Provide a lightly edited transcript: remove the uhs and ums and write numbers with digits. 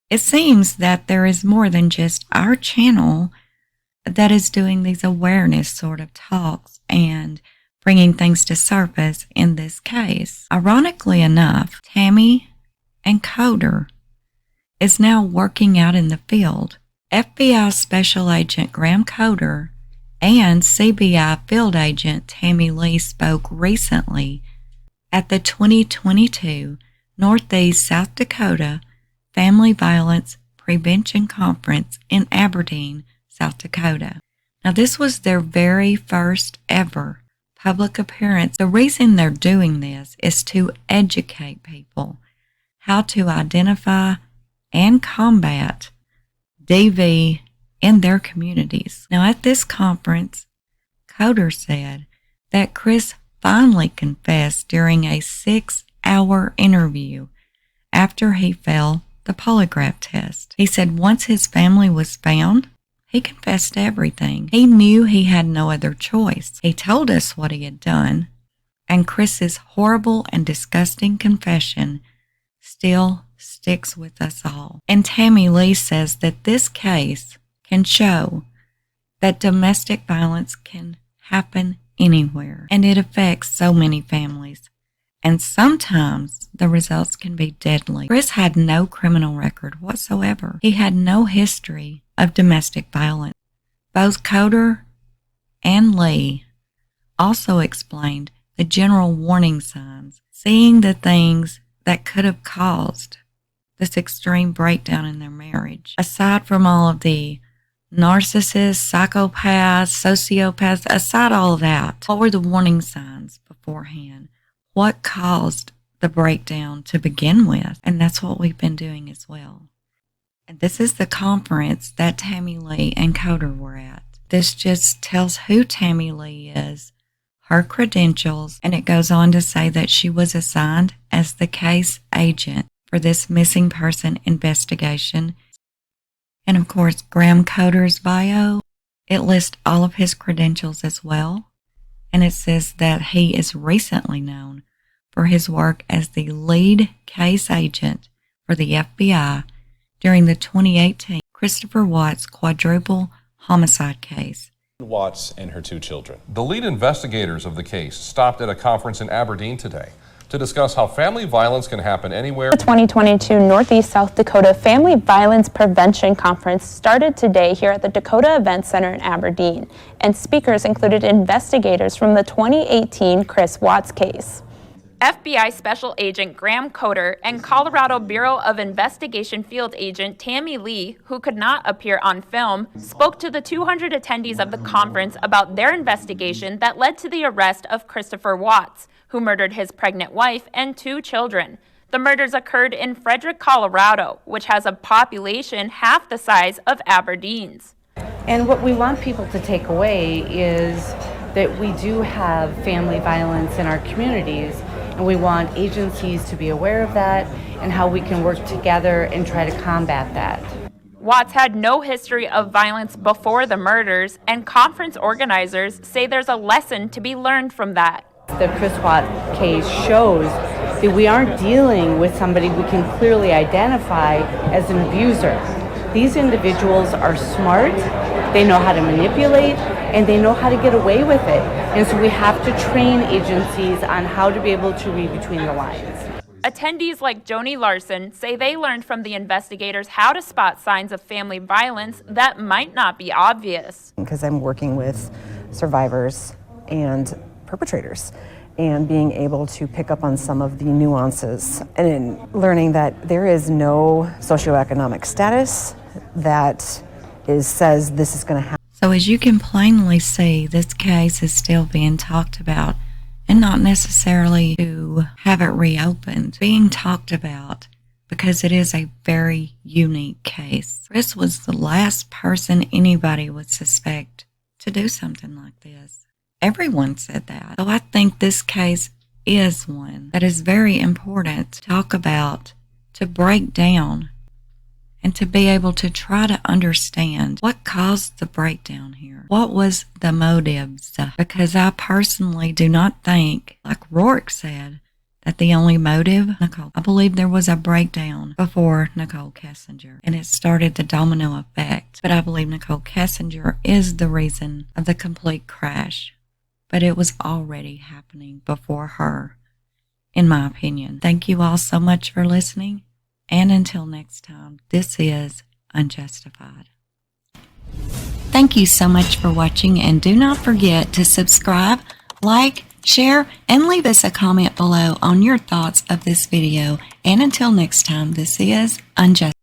It seems that there is more than just our channel that is doing these awareness sort of talks and bringing things to surface in this case. Ironically enough, Tammy and Coder is now working out in the field. FBI Special Agent Grahm Coder and CBI Field Agent Tammy Lee spoke recently at the 2022 Northeast South Dakota Family Violence Prevention Conference in Aberdeen, South Dakota. Now, this was their very first ever public appearance. The reason they're doing this is to educate people how to identify and combat DV in their communities. Now, at this conference, Coder said that Chris finally confessed during a 6-hour interview after he failed the polygraph test. He said once his family was found, he confessed everything. He knew he had no other choice. He told us what he had done, and Chris's horrible and disgusting confession still sticks with us all. And Tammy Lee says that this case can show that domestic violence can happen anywhere, and it affects so many families. And sometimes the results can be deadly. Chris had no criminal record whatsoever. He had no history of domestic violence. Both Coder and Lee also explained the general warning signs, seeing the things that could have caused this extreme breakdown in their marriage. Aside from all of the narcissists, psychopaths, sociopaths, aside all of that, what were the warning signs beforehand? What caused the breakdown to begin with? And that's what we've been doing as well. And this is the conference that Tammy Lee and Coder were at. This just tells who Tammy Lee is, her credentials, and it goes on to say that she was assigned as the case agent for this missing person investigation. And of course, Grahm Coder's bio, it lists all of his credentials as well. And it says that he is recently known for his work as the lead case agent for the FBI during the 2018 Christopher Watts quadruple homicide case. Watts and her 2 children. The lead investigators of the case stopped at a conference in Aberdeen today to discuss how family violence can happen anywhere. The 2022 Northeast South Dakota Family Violence Prevention Conference started today here at the Dakota Event Center in Aberdeen, and speakers included investigators from the 2018 Chris Watts case. FBI Special Agent Grahm Coder and Colorado Bureau of Investigation Field Agent Tammy Lee, who could not appear on film, spoke to the 200 attendees of the conference about their investigation that led to the arrest of Christopher Watts, who murdered his pregnant wife and 2 children. The murders occurred in Frederick, Colorado, which has a population half the size of Aberdeen's. And what we want people to take away is that we do have family violence in our communities, and we want agencies to be aware of that and how we can work together and try to combat that. Watts had no history of violence before the murders, and conference organizers say there's a lesson to be learned from that. The Chris Watts case shows that we aren't dealing with somebody we can clearly identify as an abuser. These individuals are smart, they know how to manipulate, and they know how to get away with it. And so we have to train agencies on how to be able to read between the lines. Attendees like Joni Larson say they learned from the investigators how to spot signs of family violence that might not be obvious. Because I'm working with survivors and perpetrators, and being able to pick up on some of the nuances, and in learning that there is no socioeconomic status that says this is going to happen. So as you can plainly see, this case is still being talked about, and not necessarily to have it reopened, being talked about because it is a very unique case. Chris was the last person anybody would suspect to do something like this. Everyone said that. So I think this case is one that is very important to talk about, to break down, and to be able to try to understand what caused the breakdown here. What was the motives? Because I personally do not think, like Rourke said, that the only motive, Nicole, I believe there was a breakdown before Nicole Kessinger, and it started the domino effect. But I believe Nicole Kessinger is the reason of the complete crash. But it was already happening before her, in my opinion. Thank you all so much for listening, and until next time, this is Unjustified. Thank you so much for watching, and do not forget to subscribe, like, share, and leave us a comment below on your thoughts of this video. And until next time, this is Unjustified.